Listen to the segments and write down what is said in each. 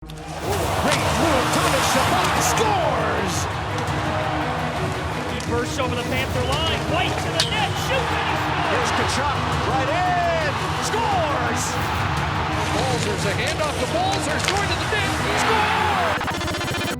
Great move, Thomas Chabot scores! He bursts over the Panther line, White to the net, shoots, and he scores! Here's Kachuk, right in, scores! Balzer's a handoff to Balzer's, going to the net, scores!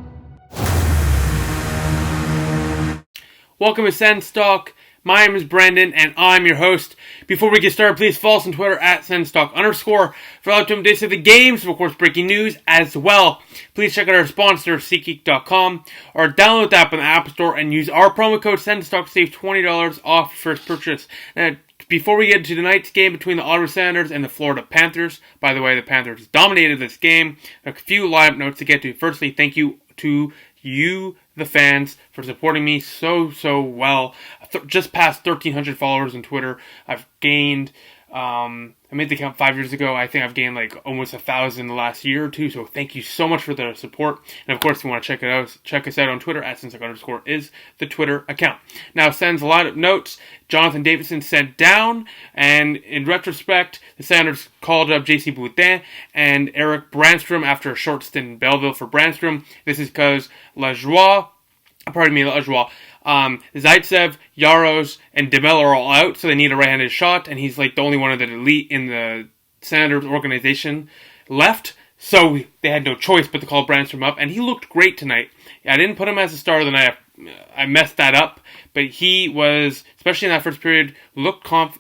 Welcome to Sens Talk. My name is Brendan, and I'm your host. Before we get started, please follow us on Twitter at @SensTalk_ for up-to-date updates of the games, and of course, breaking news as well. Please check out our sponsor, SeatGeek.com, or download the app on the App Store and use our promo code SensTalk to save $20 off your first purchase. And before we get into tonight's game between the Ottawa Senators and the Florida Panthers, by the way, the Panthers dominated this game. A few lineup notes to get to. Firstly, thank you to you, the fans, for supporting me so well. Just past 1,300 followers on Twitter. I've gained, I made the count 5 years ago. I think I've gained like almost 1,000 in the last year or two. So thank you so much for the support. And of course, if you want to check us out on Twitter at @SensTalk_ is the Twitter account. Now, Sens a lot of notes. Jonathan Davidson sent down, and in retrospect, the Senators called up J.C. Boutin and Eric Brandstrom after a short stint in Belleville for Brandstrom. This is because Lajoie, Zaitsev, Yaros, and DeMel are all out, so they need a right-handed shot, and he's like the only one of the elite in the Senators organization left, so they had no choice but to call Brandstrom up, and he looked great tonight. I didn't put him as a star of the night. I messed that up, but he was, especially in that first period,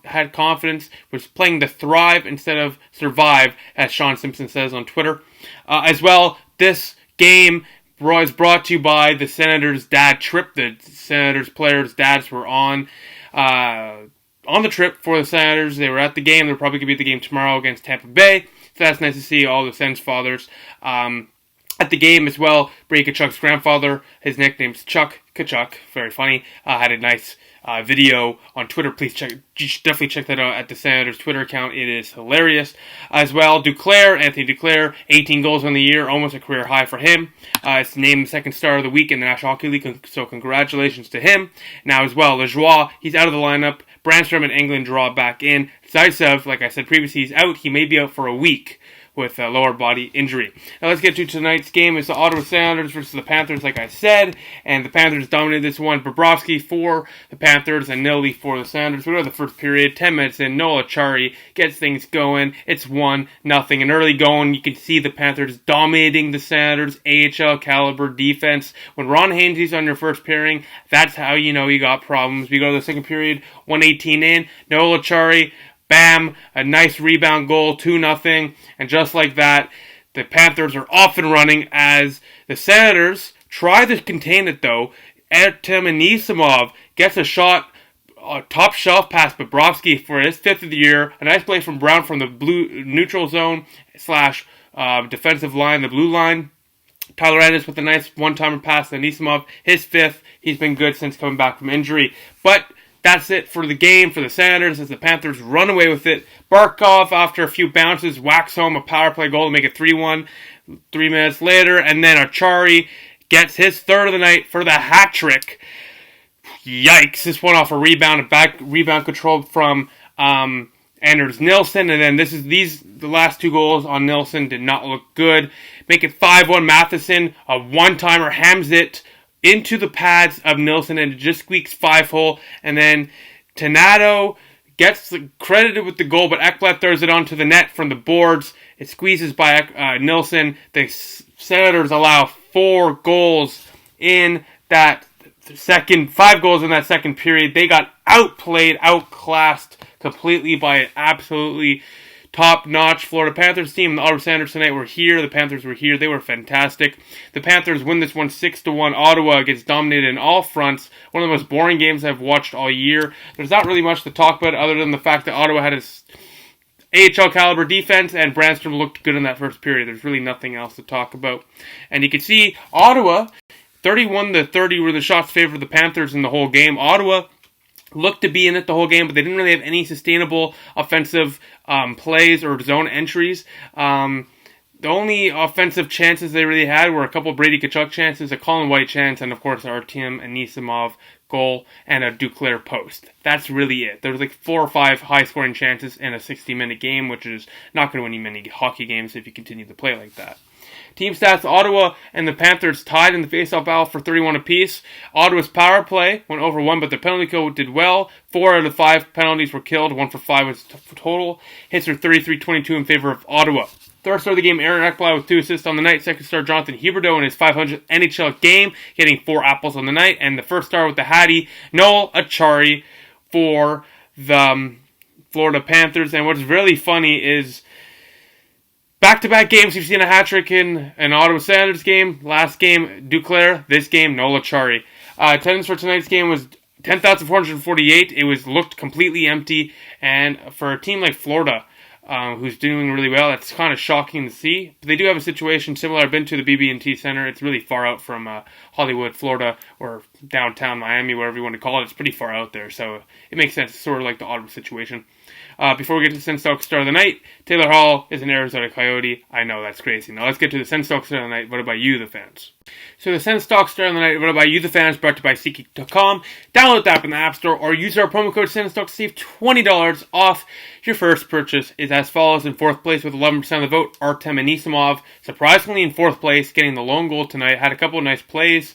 had confidence, was playing to thrive instead of survive, as Sean Simpson says on Twitter. As well, this game was brought to you by the Senators' dad trip. The Senators players' dads were on the trip for the Senators. They were at the game. They're probably going to be at the game tomorrow against Tampa Bay. So that's nice to see all the Sens fathers at the game as well. Brady Kachuk's grandfather, his nickname's Chuck Kachuk, very funny, had a nice video on Twitter. Please definitely check that out at the Senators Twitter account. It is hilarious. As well, Anthony Duclair, 18 goals on the year, almost a career high for him. It's named the second star of the week in the National Hockey League, so congratulations to him. Now as well, Lajoie, he's out of the lineup. Brandstrom and Englund draw back in. Zaitsev, like I said previously, he's out. He may be out for a week with a lower body injury. Now let's get to tonight's game. It's the Ottawa Senators versus the Panthers, like I said, and the Panthers dominated this one. Bobrovsky for the Panthers and Nilly for the Senators. We go to the first period, 10 minutes in, Noel Acciari gets things going. It's 1-0. An early going, you can see the Panthers dominating the Senators' AHL caliber defense. When Ron Hainsey's on your first pairing, that's how you know you got problems. We go to the second period, 1:18 in, Noel Acciari, bam, a nice rebound goal, 2-0, and just like that, the Panthers are off and running as the Senators try to contain it though. Artem Anisimov gets a shot, a top shelf pass Bobrovsky for his 5th of the year, a nice play from Brown from the blue neutral zone / defensive line, the blue line. Tyler Ennis with a nice one-timer pass to Anisimov, his 5th. He's been good since coming back from injury, but that's it for the game for the Senators as the Panthers run away with it. Barkov, after a few bounces, whacks home a power play goal to make it 3-1 3 minutes later. And then Acciari gets his 3rd of the night for the hat trick. Yikes. This one off a rebound, rebound control from Anders Nilsson. And then the last 2 goals on Nilsson did not look good. Make it 5-1. Matheson, a one-timer, hams it into the pads of Nilsson and it just squeaks 5-hole. And then Donato gets credited with the goal, but Ekblad throws it onto the net from the boards. It squeezes by Nilsson. The Senators allow 4 goals in that second, 5 goals in that second period. They got outplayed, outclassed completely by an absolutely top-notch Florida Panthers team. The Ottawa Senators tonight were here. The Panthers were here. They were fantastic. The Panthers win this one 6-1. Ottawa gets dominated in all fronts. One of the most boring games I've watched all year. There's not really much to talk about other than the fact that Ottawa had his AHL caliber defense and Brandstrom looked good in that first period. There's really nothing else to talk about. And you can see Ottawa, 31-30 were the shots favored the Panthers in the whole game. Ottawa looked to be in it the whole game, but they didn't really have any sustainable offensive plays or zone entries. The only offensive chances they really had were a couple Brady Kachuk chances, a Colin White chance, and of course Artem Anisimov goal and a Duclair post. That's really it. There was like 4 or 5 high-scoring chances in a 60-minute game, which is not going to win you many hockey games if you continue to play like that. Team stats, Ottawa and the Panthers tied in the face-off battle for 31 apiece. Ottawa's power play went over 1, but the penalty kill did well. 4 out of 5 penalties were killed, 1 for 5 was total. Hits are 33-22 in favor of Ottawa. Third star of the game, Aaron Ekblad with 2 assists on the night. Second star, Jonathan Huberdeau in his 500th NHL game, getting 4 apples on the night. And the first star with the Hattie, Noel Achari for the Florida Panthers. And what's really funny is back-to-back games, you've seen a hat-trick in an Ottawa Senators game. Last game, Duclair. This game, Noel Achari. Attendance for tonight's game was 10,448. It looked completely empty. And for a team like Florida, who's doing really well, that's kind of shocking to see. But they do have a situation similar. I've been to the BB&T Center. It's really far out from Hollywood, Florida, or downtown Miami, whatever you want to call it. It's pretty far out there, so it makes sense. It's sort of like the Ottawa situation. Before we get to the Sens Stock Star of the Night, Taylor Hall is an Arizona Coyote. I know, that's crazy. Now let's get to the Sens Stock Star of the Night, voted by you, the fans. So the Sens Stock Star of the Night, voted by you, the fans, brought to you by SeatGeek.com. Download the app in the App Store or use our promo code SensStock to save $20 off your first purchase. Is as follows. In fourth place with 11% of the vote, Artem Anisimov. Surprisingly in fourth place, getting the lone goal tonight. Had a couple of nice plays.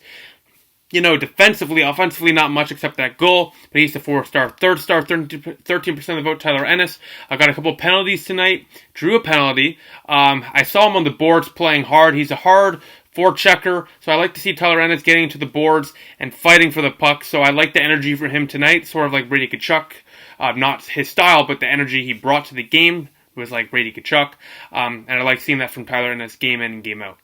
Defensively, offensively, not much except that goal. But he's the 4-star. Third star, 13% of the vote, Tyler Ennis. I got a couple of penalties tonight. Drew a penalty. I saw him on the boards playing hard. He's a hard forechecker. So I like to see Tyler Ennis getting to the boards and fighting for the puck. So I like the energy for him tonight. Sort of like Brady Tkachuk. Not his style, but the energy he brought to the game was like Brady Tkachuk. And I like seeing that from Tyler Ennis game in and game out.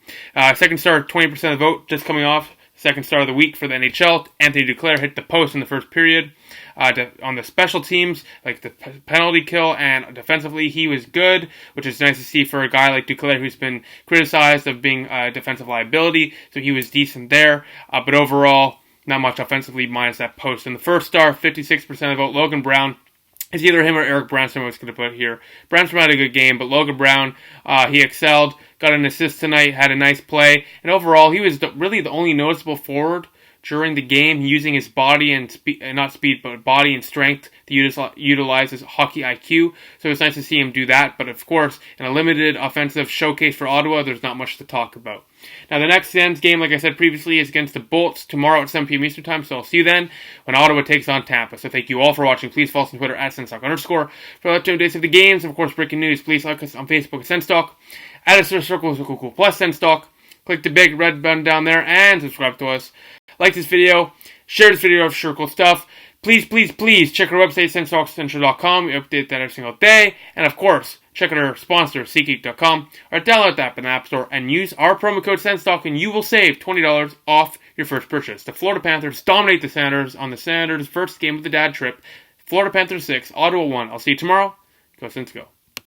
Second star, 20% of the vote, just coming off. Second star of the week for the NHL, Anthony Duclair hit the post in the first period. On the special teams, like the penalty kill and defensively, he was good, which is nice to see for a guy like Duclair who's been criticized of being a defensive liability. So he was decent there. But overall, not much offensively minus that post. And the first star, 56% of the vote, Logan Brown. It's either him or Eric Branstrom I was going to put here. Branstrom had a good game, but Logan Brown, he excelled. Got an assist tonight, had a nice play. And overall, he was really the only noticeable forward during the game, using his body and body and strength to utilize his hockey IQ. So it's nice to see him do that. But of course, in a limited offensive showcase for Ottawa, there's not much to talk about. Now, the next Sens game, like I said previously, is against the Bolts tomorrow at 7 p.m. Eastern Time. So I'll see you then when Ottawa takes on Tampa. So thank you all for watching. Please follow us on Twitter at @SensTalk_. For up-to-date dates of the games, and of course, breaking news, please like us on Facebook at SensTalk. Add us to the circle cool plus SensTalk. Click the big red button down there and subscribe to us. Like this video, share this video of Circle stuff. Please check our website, SensTalkCentral.com. We update that every single day. And of course, check out our sponsor, SeatGeek.com, or download the app in the App Store and use our promo code SensTalk and you will save $20 off your first purchase. The Florida Panthers dominate the Senators on the Senators' first game of the dad trip. Florida Panthers 6, Ottawa 1. I'll see you tomorrow. Go Sens go.